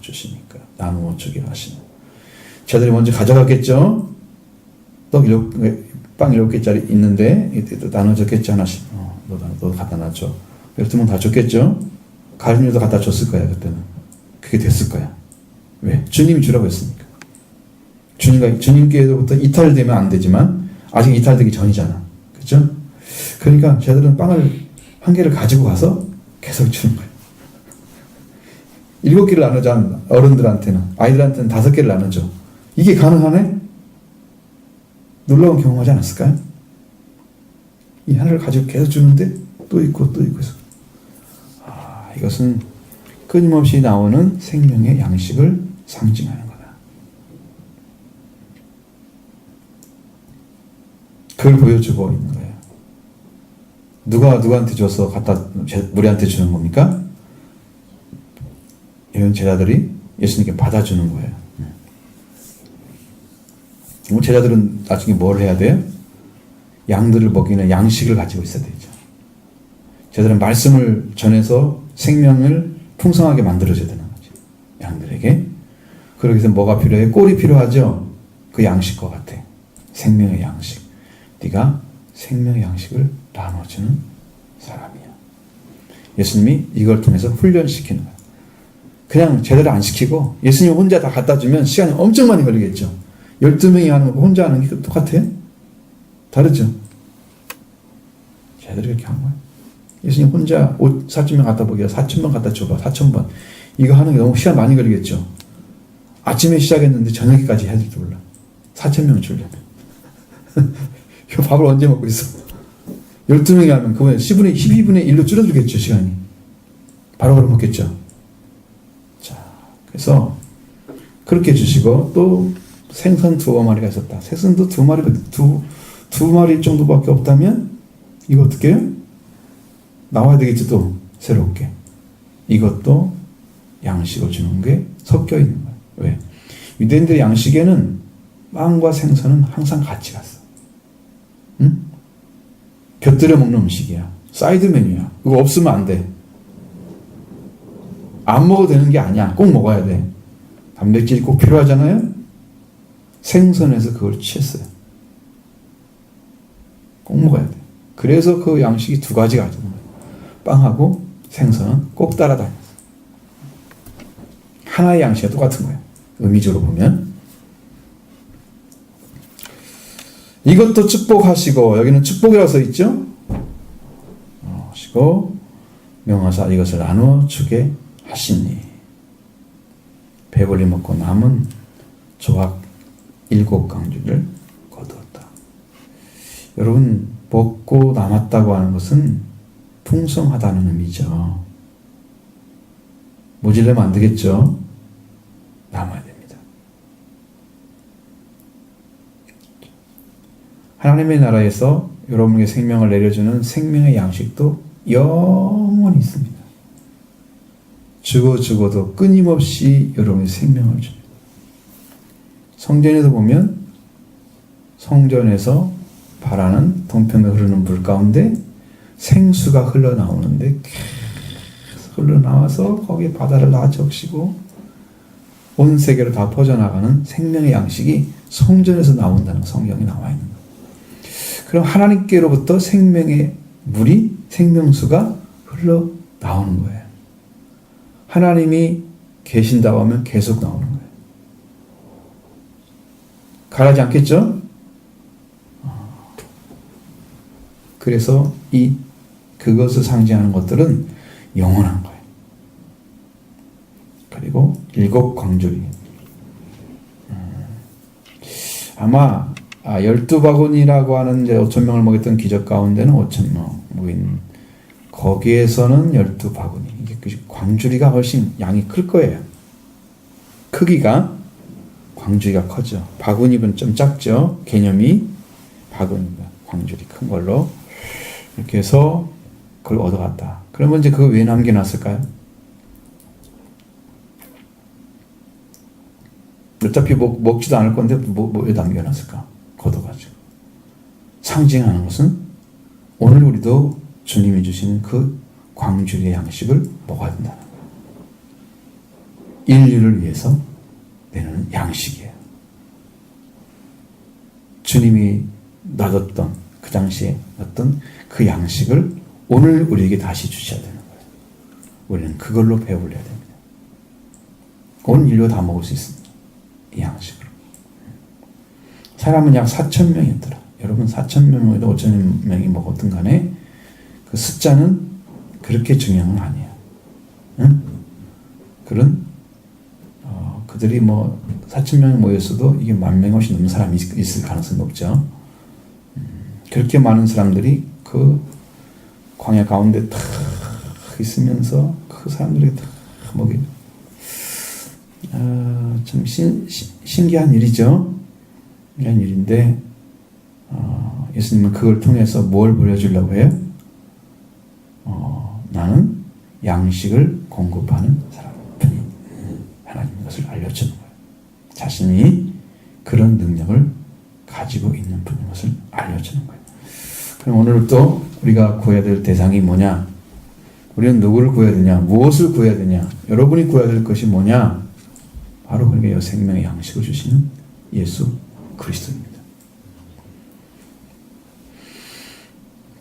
주시니까 나누어 주기로 하시는. 제자들이 먼저 가져갔겠죠. 빵 7개짜리 있는데 이때 나눠줬겠죠. 하나씩. 너 갖다 놔줘. 12명 다 줬겠죠. 가룟유다도 갖다 줬을 거야. 그때는. 그게 됐을 거야. 왜? 주님이 주라고 했으니까. 주님께로부터 이탈되면 안 되지만 아직 이탈되기 전이잖아. 그렇죠? 그러니까 제자들은 빵을 1개를 가지고 가서 계속 주는 거예요. 7개를 나누자. 어른들한테는. 아이들한테는 5개를 나누죠. 이게 가능하네? 놀라운 경험하지 않았을까요? 이 하나를 가지고 계속 주는데 또 있고 또 있고 해서 이것은 끊임없이 나오는 생명의 양식을 상징하는 거다. 그걸 보여주고 있는 거예요. 누가 누구한테 줘서 갖다 우리한테 주는 겁니까? 이런 제자들이 예수님께 받아주는 거예요. 제자들은 나중에 뭘 해야 돼요? 양들을 먹이는 양식을 가지고 있어야 되죠. 제자들은 말씀을 전해서 생명을 풍성하게 만들어줘야 되는 거죠. 양들에게. 그러기 위해서 뭐가 필요해? 꼴이 필요하죠. 그 양식과 같아. 생명의 양식. 네가 생명의 양식을 나눠주는 사람이야. 예수님이 이걸 통해서 훈련시키는 거야. 그냥 제대로 안 시키고 예수님 혼자 다 갖다 주면 시간이 엄청 많이 걸리겠죠. 12명이 하는 거 혼자 하는 게 똑같아요? 다르죠? 제대로 이렇게 하는 거야. 예수님 혼자 옷 4,000명 갖다 보기야 4,000명 갖다 줘봐. 4,000번. 이거 하는 게 너무 시간 많이 걸리겠죠. 아침에 시작했는데 저녁에까지 해야 될지 몰라. 4,000명 주려면. 이거 밥을 언제 먹고 있어? 12명이 하면 그거에 12분의 1로 줄어들겠죠, 시간이. 바로바로 먹겠죠. 자, 그래서 그렇게 주시고 또 생선 2마리가 있었다. 생선도 2마리 정도밖에 없다면 이거 어떻게 해요? 나와야 되겠지 또 새롭게. 이것도 양식을 주는 게 섞여 있는 거예요. 왜? 유대인들의 양식에는 빵과 생선은 항상 같이 갔어. 응? 곁들여 먹는 음식이야. 사이드 메뉴야. 그거 없으면 안 돼. 안 먹어도 되는 게 아니야. 꼭 먹어야 돼. 단백질이 꼭 필요하잖아요. 생선에서 그걸 취했어요. 꼭 먹어야 돼. 그래서 그 양식이 2가지가 있는 거예요. 빵하고 생선은 꼭 따라다녔어요. 하나의 양식이 똑같은 거예요. 의미적으로 보면. 이것도 축복하시고, 여기는 축복이라고 써 있죠? 하시고, 명하사 이것을 나누어 주게 하시니. 배불리 먹고 남은 조각 7강주를 거두었다. 여러분, 먹고 남았다고 하는 것은 풍성하다는 의미죠. 모질려면 안 되겠죠? 남아야 됩니다. 하나님의 나라에서 여러분에게 생명을 내려주는 생명의 양식도 영원히 있습니다. 죽어도 끊임없이 여러분의 생명을 줍니다. 성전에도 보면 성전에서 바라는 동편에 흐르는 물 가운데 생수가 흘러나오는데 계속 흘러나와서 거기에 바다를 다 적시고 온 세계로 다 퍼져나가는 생명의 양식이 성전에서 나온다는 성경이 나와 있는 거예요. 그럼 하나님께로부터 생명의 물이 생명수가 흘러나오는 거예요. 하나님이 계신다고 하면 계속 나오는 거예요. 가라지 않겠죠? 그래서 그것을 상징하는 것들은 영원한 거예요. 그리고 7광주리. 아마 12바구니라고 하는 이제 5,000명을 먹였던 기적 가운데는 5,000명 먹인 거기에서는 12바구니. 이게 광주리가 훨씬 양이 클 거예요. 크기가 광주리가 커져. 바구니는 좀 작죠. 개념이 바구니가 광주리 큰 걸로 이렇게 해서 그걸 얻어갔다. 그러면 이제 그거 왜 남겨놨을까요? 어차피 먹지도 않을 건데 왜 남겨놨을까? 걷어가지고. 상징하는 것은 오늘 우리도 주님이 주시는 그 광주리의 양식을 먹어야 된다는 거예요. 인류를 위해서 내는 양식이에요. 주님이 놔뒀던 그 당시에 어떤 그 양식을 오늘 우리에게 다시 주셔야 되는 거예요. 우리는 그걸로 배불려야 됩니다. 온 인류가 다 먹을 수 있습니다. 이 양식으로. 사람은 약 4,000명이었더라. 여러분 4,000명에도 5,000명이 먹었든 간에 그 숫자는 그렇게 중요한 건 아니에요. 응? 그런 그들이 4,000명이 모였어도 이게 10,000명 훨씬 넘는 사람이 있을 가능성이 높죠. 그렇게 많은 사람들이 그 광야 가운데 탁 있으면서 그 사람들이 다 먹이. 참 신기한 일이죠. 신기한 일인데 예수님은 그걸 통해서 뭘 보여주려고 해요? 나는 양식을 공급하는 사람뿐이 하나님인 것을 알려주는 거예요. 자신이 그런 능력을 가지고 있는 분인 것을 알려주는 거예요. 그럼 오늘 또 우리가 구해야 될 대상이 뭐냐? 우리는 누구를 구해야 되냐? 무엇을 구해야 되냐? 여러분이 구해야 될 것이 뭐냐? 바로 그러니까 생명의 양식을 주시는 예수 그리스도입니다.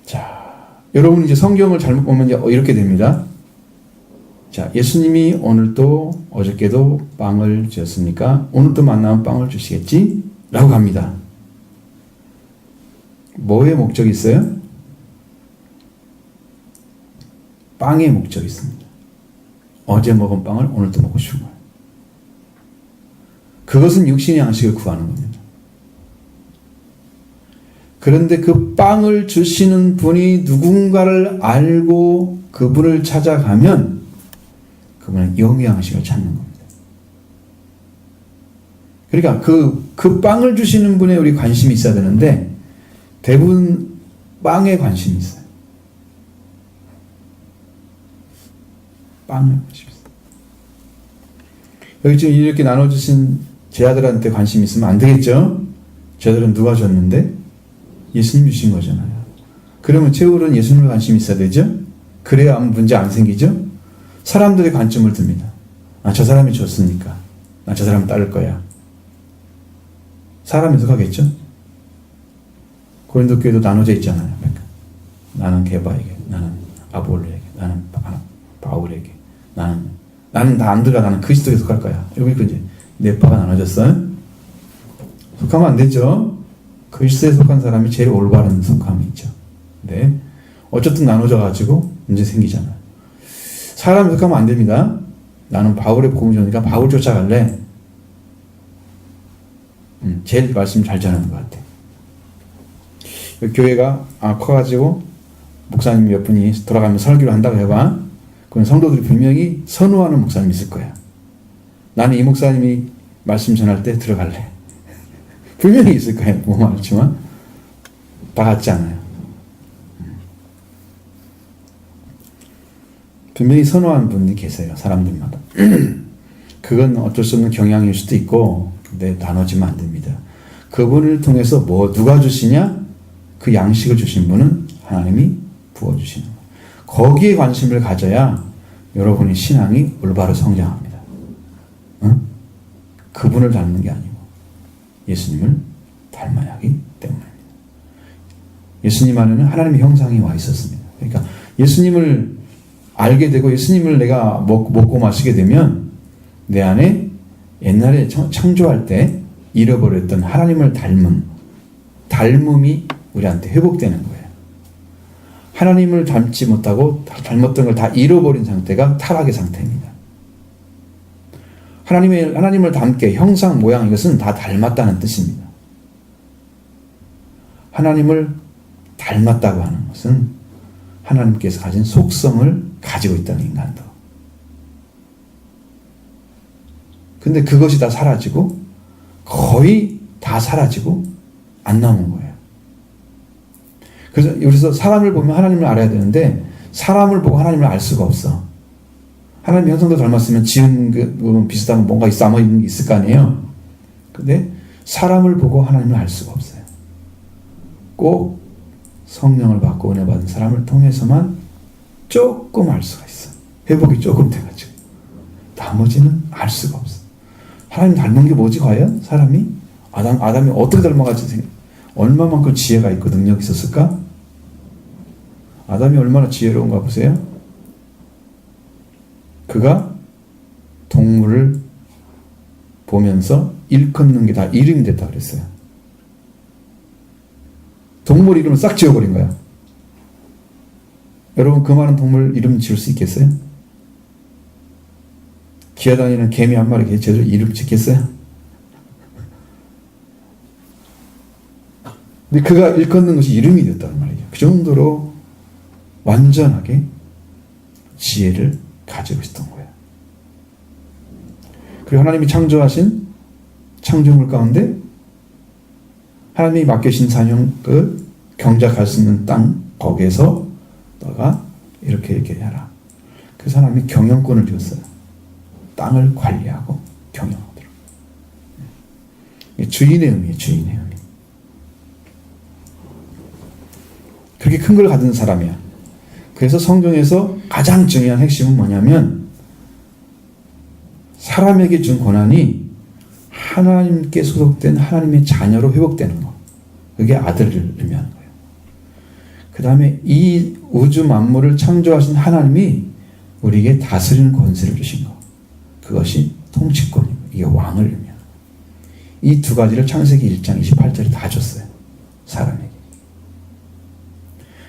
자, 여러분 이제 성경을 잘못 보면 이제 이렇게 됩니다. 자, 예수님이 오늘도 어저께도 빵을 주셨으니까 오늘도 만나면 빵을 주시겠지? 라고 합니다. 뭐의 목적이 있어요? 빵의 목적이 있습니다. 어제 먹은 빵을 오늘도 먹고 싶은 거예요. 그것은 육신의 양식을 구하는 겁니다. 그런데 그 빵을 주시는 분이 누군가를 알고 그분을 찾아가면 그분은 영의 양식을 찾는 겁니다. 그러니까 그 빵을 주시는 분에 우리 관심이 있어야 되는데 대부분 빵에 관심이 있어요. 빵에 관심이 있어요. 여기 지금 이렇게 나눠주신 제 아들한테 관심이 있으면 안 되겠죠? 제 아들은 누가 줬는데? 예수님 주신 거잖아요. 그러면 채울은 예수님에 관심이 있어야 되죠? 그래야 아무 문제 안 생기죠? 사람들의 관점을 듭니다. 저 사람이 줬으니까 저 사람 따를 거야. 사람이 해석하겠죠? 고린도 교회도 나눠져 있잖아요. 나는 게바에게, 나는 아볼로에게, 나는 바울에게, 나는 다 안 들어가. 나는 그리스도에 속할 거야. 여기 이제 네 파가 나눠졌어요. 속하면 안 되죠. 그리스도에 속한 사람이 제일 올바른 속함이 있죠. 네. 어쨌든 나눠져가지고 문제 생기잖아요. 사람이 속하면 안 됩니다. 나는 바울의 복음을 전하니까 바울 쫓아갈래. 제일 말씀 잘 전하는 것 같아. 교회가 커가지고 목사님 몇 분이 돌아가면 설교를 한다고 해봐. 그럼 성도들이 분명히 선호하는 목사님이 있을 거야. 나는 이 목사님이 말씀 전할 때 들어갈래. 분명히 있을 거예요. 뭐 말했지만 다 같지 않아요. 분명히 선호하는 분이 계세요. 사람들마다. 그건 어쩔 수 없는 경향일 수도 있고 근데 나눠지면 안 됩니다. 그분을 통해서 누가 주시냐? 그 양식을 주신 분은 하나님이 부어주시는 거예요. 거기에 관심을 가져야 여러분의 신앙이 올바로 성장합니다. 응? 그분을 닮는 게 아니고 예수님을 닮아야 하기 때문입니다. 예수님 안에는 하나님의 형상이 와 있었습니다. 그러니까 예수님을 알게 되고 예수님을 내가 먹고 마시게 되면 내 안에 옛날에 창조할 때 잃어버렸던 하나님을 닮음이 우리한테 회복되는 거예요. 하나님을 닮지 못하고 닮았던 걸 다 잃어버린 상태가 타락의 상태입니다. 하나님을 닮게 형상, 모양 이것은 다 닮았다는 뜻입니다. 하나님을 닮았다고 하는 것은 하나님께서 가진 속성을 가지고 있다는 인간도. 근데 그것이 다 사라지고 거의 다 사라지고 안 남은 거예요. 그래서 사람을 보면 하나님을 알아야 되는데 사람을 보고 하나님을 알 수가 없어. 하나님의 형상도 닮았으면 지은 그 비슷한 뭔가 있어 아마 있는 게 있을 거 아니에요. 근데 사람을 보고 하나님을 알 수가 없어요. 꼭 성령을 받고 은혜 받은 사람을 통해서만 조금 알 수가 있어. 회복이 조금 돼가지고. 나머지는 알 수가 없어. 하나님 닮은 게 뭐지 과연? 사람이? 아담이 어떻게 닮아가지고 얼마만큼 지혜가 있고 능력이 있었을까? 아담이 얼마나 지혜로운가 보세요. 그가 동물을 보면서 일컫는 게 다 이름이 됐다 그랬어요. 동물 이름을 싹 지어버린 거야. 여러분 그 많은 동물 이름 지을 수 있겠어요? 기어다니는 개미 한 마리 제대로 이름 짓겠어요? 근데 그가 일컫는 것이 이름이 됐다는 말이에요. 그 정도로 완전하게 지혜를 가지고 있었던 거예요. 그리고 하나님이 창조하신 창조물 가운데 하나님이 맡겨신 사명을 경작할 수 있는 땅 거기에서 너가 이렇게 해라. 그래서 하나님이 경영권을 주었어요. 땅을 관리하고 경영하도록. 주인의 의미예요. 주인의 의미. 그렇게 큰 걸 가진 사람이야. 그래서 성경에서 가장 중요한 핵심은 뭐냐면 사람에게 준 권한이 하나님께 소속된 하나님의 자녀로 회복되는 거. 그게 아들을 의미하는 거예요. 그 다음에 이 우주 만물을 창조하신 하나님이 우리에게 다스리는 권세를 주신 거. 그것이 통치권이고 이게 왕을 의미하는 거예요. 이 두 가지를 창세기 1장 28절에 다 줬어요. 사람에게.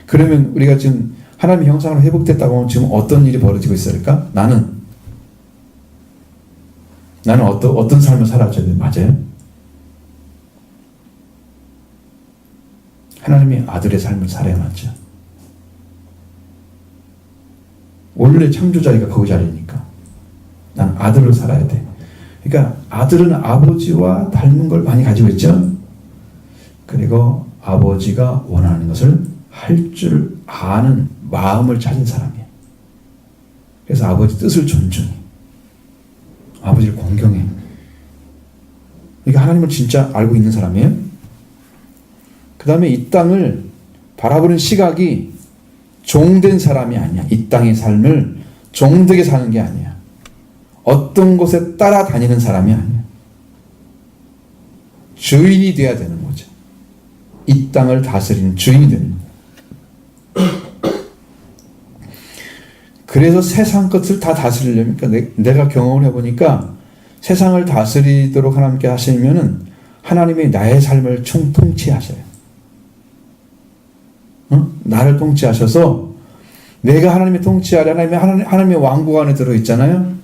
그러면 우리가 지금 하나님의 형상으로 회복됐다고 하면 지금 어떤 일이 벌어지고 있을까? 나는 어떤 삶을 살아줘야 돼? 맞아요? 하나님의 아들의 삶을 살아야 맞죠. 원래 창조자가 거기 자리니까 난 아들로 살아야 돼. 그러니까 아들은 아버지와 닮은 걸 많이 가지고 있죠. 그리고 아버지가 원하는 것을 할 줄 아는 마음을 가진 사람이에요. 그래서 아버지 뜻을 존중해. 아버지를 공경해. 그러니까 하나님을 진짜 알고 있는 사람이에요. 그 다음에 이 땅을 바라보는 시각이 종된 사람이 아니야. 이 땅의 삶을 종되게 사는 게 아니야. 어떤 곳에 따라다니는 사람이 아니야. 주인이 돼야 되는 거죠. 이 땅을 다스리는 주인이 되는 거예요. 그래서 세상 것을 다 다스리려면, 그러니까 내가 경험을 해보니까 세상을 다스리도록 하나님께 하시면은 하나님이 나의 삶을 통치하셔요. 나를 통치하셔서 내가 하나님의 통치하려 하나님의 왕국 안에 들어있잖아요.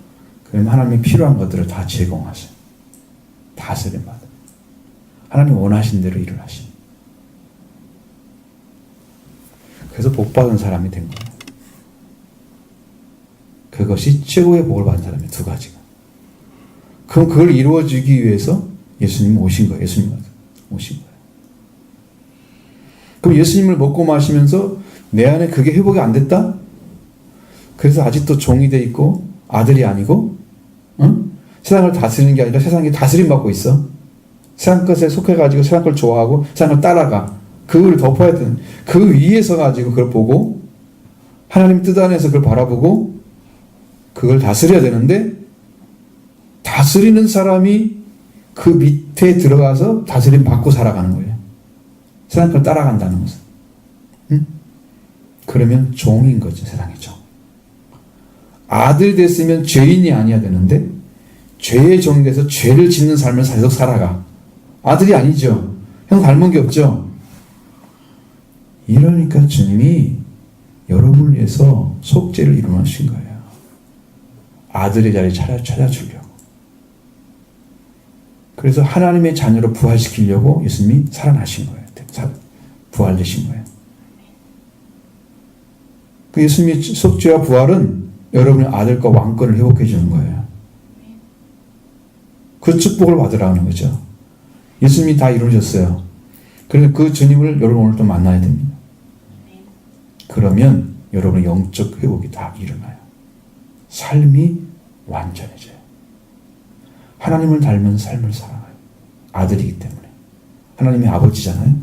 그럼 하나님이 필요한 것들을 다 제공하셔요. 다스림 받아요. 하나님 원하신 대로 일을 하시요. 그래서 복받은 사람이 된 거예요. 그것이 최고의 복을 받은 사람의 두 가지가. 그럼 그걸 이루어지기 위해서 예수님 오신 거예요. 예수님 오신 거예요. 그럼 예수님을 먹고 마시면서 내 안에 그게 회복이 안 됐다? 그래서 아직도 종이 돼 있고 아들이 아니고 세상을 다스리는 게 아니라 세상이 다스림 받고 있어. 세상 것에 속해가지고 세상 걸 좋아하고 세상을 따라가. 그걸 덮어야 되는. 그 위에서 가지고 그걸 보고 하나님 뜻 안에서 그걸 바라보고 그걸 다스려야 되는데 다스리는 사람이 그 밑에 들어가서 다스림 받고 살아가는 거예요. 세상 걸 따라간다는 것은. 그러면 종인 거죠. 세상의 종. 아들 됐으면 죄인이 아니어야 되는데 죄의 종이 돼서 죄를 짓는 삶을 계속 살아가. 아들이 아니죠. 형 닮은 게 없죠. 이러니까 주님이 여러분을 위해서 속죄를 일어나신 거예요. 아들의 자리에 찾아주려고. 그래서 하나님의 자녀로 부활시키려고 예수님이 살아나신 거예요. 부활되신 거예요. 그 예수님의 속죄와 부활은 여러분의 아들과 왕권을 회복해 주는 거예요. 그 축복을 받으라는 거죠. 예수님이 다 이루셨어요. 그래서 그 주님을 여러분 오늘 또 만나야 됩니다. 그러면 여러분의 영적 회복이 다 일어나요. 삶이 완전해져요. 하나님을 닮은 삶을 살아가요. 아들이기 때문에. 하나님이 아버지잖아요.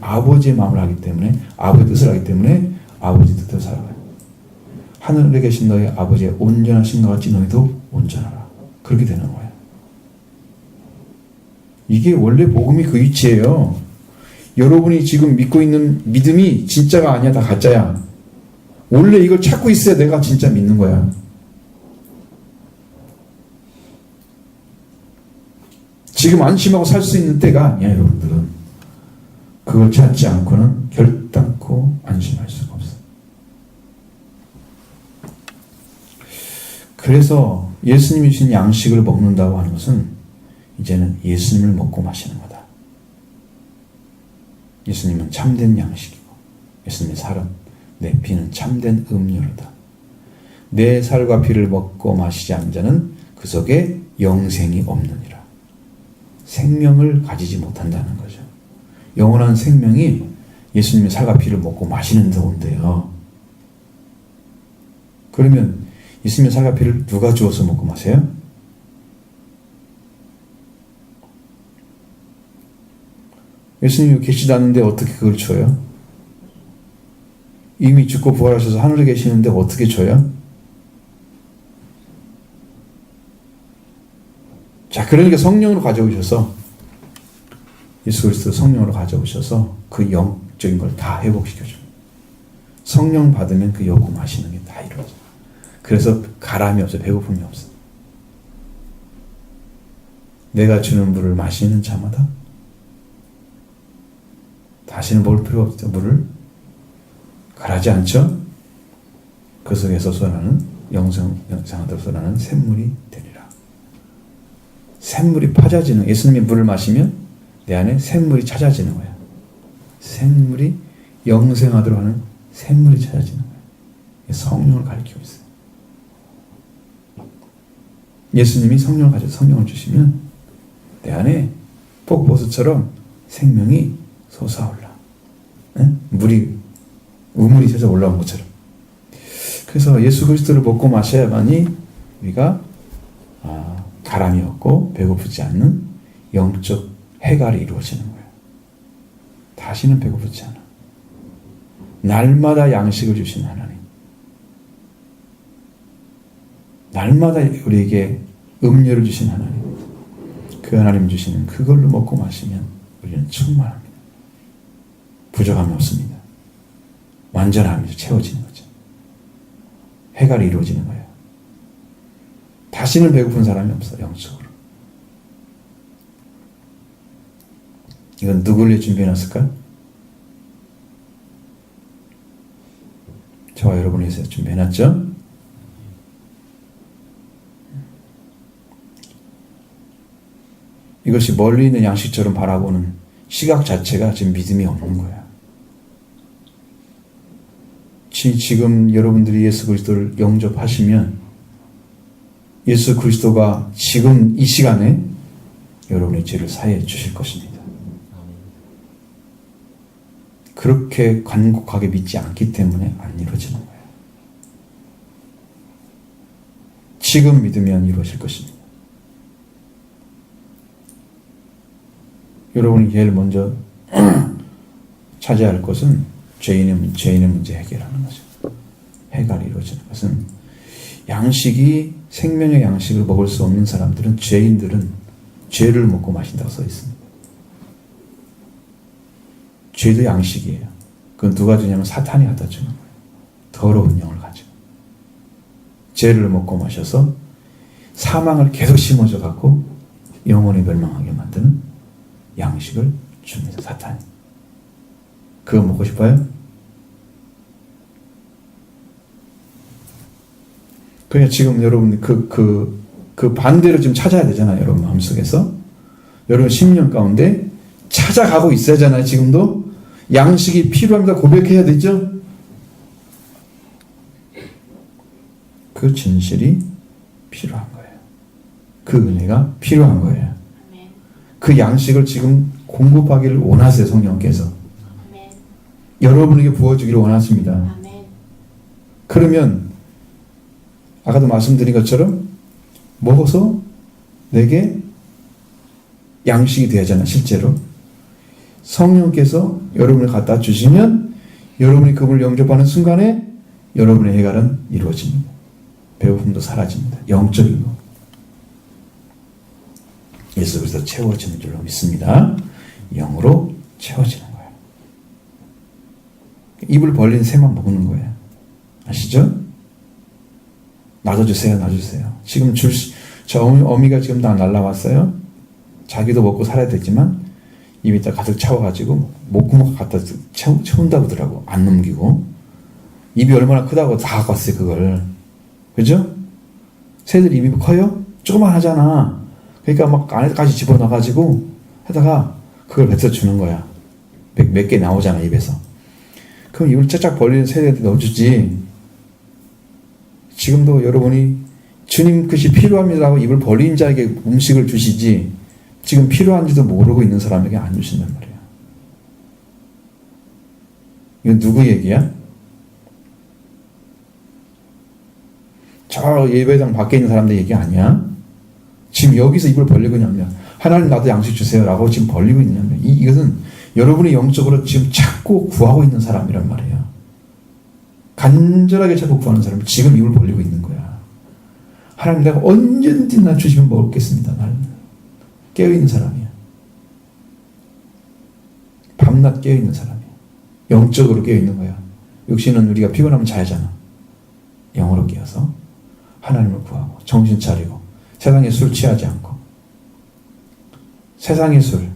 아버지의 마음을 하기 때문에, 아버지의 뜻을 하기 때문에 아버지 뜻대로 살아가요. 하늘에 계신 너희 아버지의 온전하신 것 같이 너희도 온전하라. 그렇게 되는 거예요. 이게 원래 복음이 그 위치예요. 여러분이 지금 믿고 있는 믿음이 진짜가 아니야. 다 가짜야. 원래 이걸 찾고 있어야 내가 진짜 믿는 거야. 지금 안심하고 살 수 있는 때가 아니야, 여러분들은. 그걸 찾지 않고는 결단코 안심할 수가 없어. 그래서 예수님이 주신 양식을 먹는다고 하는 것은 이제는 예수님을 먹고 마시는 거다. 예수님은 참된 양식이고 예수님의 살은 내 피는 참된 음료로다. 내 살과 피를 먹고 마시지 않는 자는 그 속에 영생이 없느니라. 생명을 가지지 못한다는 거죠. 영원한 생명이 예수님의 살과 피를 먹고 마시는 데 온대요. 그러면 예수님의 살과 피를 누가 주어서 먹고 마세요? 예수님이 계시지 않는데 어떻게 그걸 줘요? 이미 죽고 부활하셔서 하늘에 계시는데 어떻게 줘요? 자, 그러니까 성령으로 가져오셔서 예수 그리스도 성령으로 가져오셔서 그 영적인 걸 다 회복시켜줍니다. 성령 받으면 그 요구 마시는 게 다 이루어져요. 그래서 가람이 없어요. 배고픔이 없어요. 내가 주는 물을 마시는 자마다 다시는 먹을 필요 없죠. 물을 가라지 않죠? 그 속에서 솟아나는 영생하도록 솟아나는 샘물이 되리라. 샘물이 파져지는, 예수님이 물을 마시면 내 안에 샘물이 찾아지는 거예요. 샘물이 영생하도록 하는 샘물이 찾아지는 거예요. 성령을 가리키고 있어요. 예수님이 성령을 가지고 성령을 주시면 내 안에 폭포수처럼 생명이 솟아올라. 물이 우물이 솟아 올라온 것처럼. 그래서 예수 그리스도를 먹고 마셔야만이 우리가 가람이 없고 배고프지 않는 영적 해갈이 이루어지는 거예요. 다시는 배고프지 않아. 날마다 양식을 주신 하나님. 날마다 우리에게 음료를 주신 하나님. 그 하나님 주시는 그걸로 먹고 마시면 우리는 충만합니다. 부족함이 없습니다. 완전함이 채워지는 거죠. 해갈이 이루어지는 거예요. 다시는 배고픈 사람이 없어요. 영적으로. 이건 누구를 위해 준비해놨을까요? 저와 여러분을 위해서 준비해놨죠? 이것이 멀리 있는 양식처럼 바라보는 시각 자체가 지금 믿음이 없는 거야. 지금 여러분들이 예수 그리스도를 영접하시면 예수 그리스도가 지금 이 시간에 여러분의 죄를 사해 주실 것입니다. 그렇게 간곡하게 믿지 않기 때문에 안 이루어지는 거예요. 지금 믿으면 이루어질 것입니다. 여러분이 제일 먼저 찾아야 할 것은 죄인의 문제 해결하는 거죠. 해결이 이루어지는 것은 양식이 생명의 양식을 먹을 수 없는 사람들은 죄인들은 죄를 먹고 마신다고 써 있습니다. 죄도 양식이에요. 그건 누가 주냐면 사탄이 갖다 주는 거예요. 더러운 영을 가지고. 죄를 먹고 마셔서 사망을 계속 심어줘 갖고 영혼이 멸망하게 만드는 양식을 줍니다. 사탄이. 그거 먹고 싶어요? 그러니까 지금 여러분 그 반대로 좀 찾아야 되잖아요. 여러분 마음속에서. 여러분 심령 가운데 찾아가고 있어야잖아요. 지금도. 양식이 필요합니다. 고백해야 되죠? 그 진실이 필요한 거예요. 그 은혜가 필요한 거예요. 그 양식을 지금 공급하기를 원하세요. 성령께서. 여러분에게 부어주기를 원하십니다. 그러면 아까도 말씀드린 것처럼 먹어서 내게 양식이 되잖아 실제로. 성령께서 여러분을 갖다 주시면 여러분이 그분을 영접하는 순간에 여러분의 해갈은 이루어집니다. 배고픔도 사라집니다. 영적인 거. 예수 그리스도 채워지는 줄로 믿습니다. 영으로 채워지는 거예요. 입을 벌린 새만 먹는 거예요. 아시죠? 놔둬주세요. 놔주세요. 지금 저 어미가 지금 다 날라왔어요. 자기도 먹고 살아야 되지만 입이 다 가득 차워가지고 목구멍 갖다 채운다고 하더라고. 안 넘기고. 입이 얼마나 크다고 다 갖고 왔어요. 그걸. 그죠? 새들 입이 커요? 조그만 하잖아. 그러니까 막 안에까지 집어넣어가지고 하다가 그걸 뱉어주는 거야. 몇 개 나오잖아 입에서. 그럼 입을 쫙쫙 벌리는 새들한테 넣어주지. 지금도 여러분이 주님 것이 필요합니다라고 입을 벌린 자에게 음식을 주시지 지금 필요한지도 모르고 있는 사람에게 안 주신단 말이야. 이건 누구 얘기야? 저 예배당 밖에 있는 사람들 얘기 아니야? 지금 여기서 입을 벌리고 있냐면 하나님 나도 양식 주세요라고 지금 벌리고 있냐면 이것은 여러분이 영적으로 지금 찾고 구하고 있는 사람이란 말이에요. 간절하게 찾고 구하는 사람이 지금 입을 벌리고 있는 거야. 하나님 내가 언제든지 나 주시면 먹겠습니다. 나는 깨어있는 사람이야. 밤낮 깨어있는 사람이야. 영적으로 깨어있는 거야. 육신은 우리가 피곤하면 자야잖아. 영으로 깨어서 하나님을 구하고 정신 차리고 세상의 술 취하지 않고 세상의 술,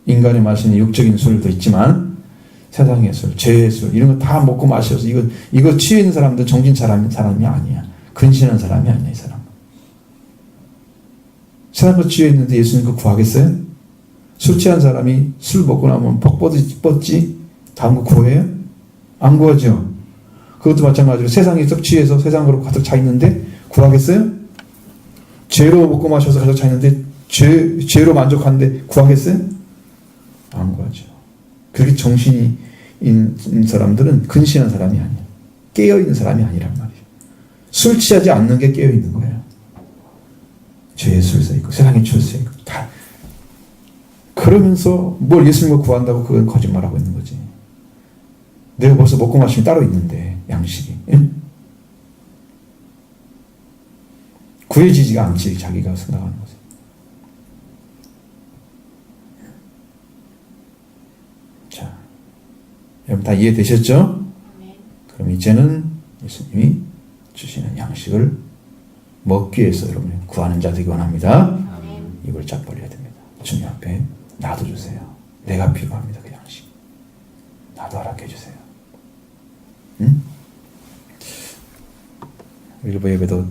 인간이 마시는 육적인 술도 있지만 세상의 술, 죄의 술 이런 거 다 먹고 마셔서 이거 취해 있는 사람들 정신 차리는 사람이 아니야. 근신한 사람이 아니야. 이 사람. 세상으로 취해 있는데 예수님 그거 구하겠어요? 술 취한 사람이 술 먹고 나면 퍽 뻗지 다음 거 구해요? 안 구하죠. 그것도 마찬가지로 세상에 썩 취해서 세상으로 가득 차 있는데 구하겠어요? 죄로 먹고 마셔서 가득 차 있는데 죄로 만족하는데 구하겠어요? 안 구하죠. 그렇게 정신이 있는 사람들은 근신한 사람이 아니야. 깨어있는 사람이 아니란 말이에요. 술 취하지 않는 게 깨어있는 거예요. 죄의 술서 있고 세상의 출세 있고 다 그러면서 뭘 예수님을 구한다고 그건 거짓말하고 있는 거지. 내가 벌써 먹고 마시면 따로 있는데 양식이 응? 구해지지가 않지 자기가 생각하는 거지. 자, 여러분 다 이해되셨죠? 그럼 이제는 예수님이 주시는 양식을 먹기 위해서 여러분이 구하는 자 되기 원합니다. 입을 쫙 벌려야 됩니다. 주님 앞에 나도 주세요. 내가 필요합니다. 그 양식. 나도 허락해 주세요. 응? 일부 예배도